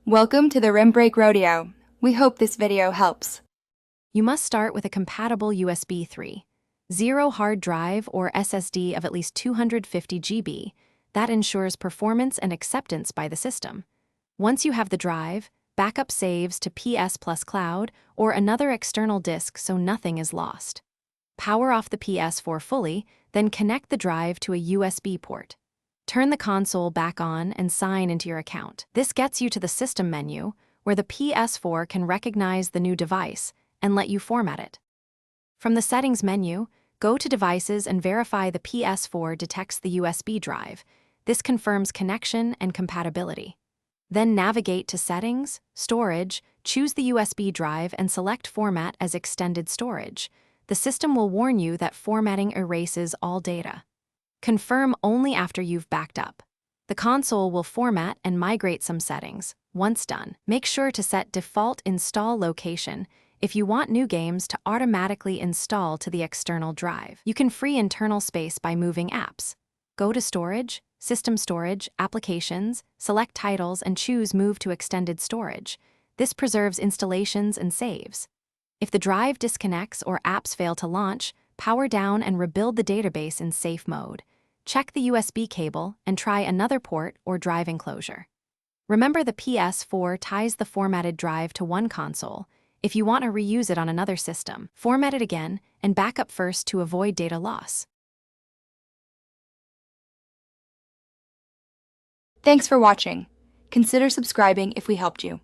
Welcome to the Rim Break Rodeo. We hope this video helps. You must start with a compatible USB 3.0 hard drive or SSD of at least 250 GB. That ensures performance and acceptance by the system. Once you have the drive, backup saves to PS Plus Cloud or another external disk so nothing is lost. Power off the Ps4 fully, then connect the drive to a USB port. Turn the console back on and sign into your account. This gets you to the System menu, where the Ps4 can recognize the new device and let you format it. From the Settings menu, go to Devices and verify the Ps4 detects the USB drive. This confirms connection and compatibility. Then navigate to Settings, Storage, choose the USB drive and select Format as Extended Storage. The system will warn you that formatting erases all data. Confirm only after you've backed up. The console will format and migrate some settings. Once done, make sure to set Default Install Location if you want new games to automatically install to the external drive. You can free internal space by moving apps. Go to Storage, System Storage, Applications, select Titles and choose Move to Extended Storage. This preserves installations and saves. If the drive disconnects or apps fail to launch, power down and rebuild the database in safe mode. Check the USB cable and try another port or drive enclosure. Remember, the Ps4 ties the formatted drive to one console. If you want to reuse it on another system, format it again and back up first to avoid data loss. Thanks for watching. Consider subscribing if we helped you.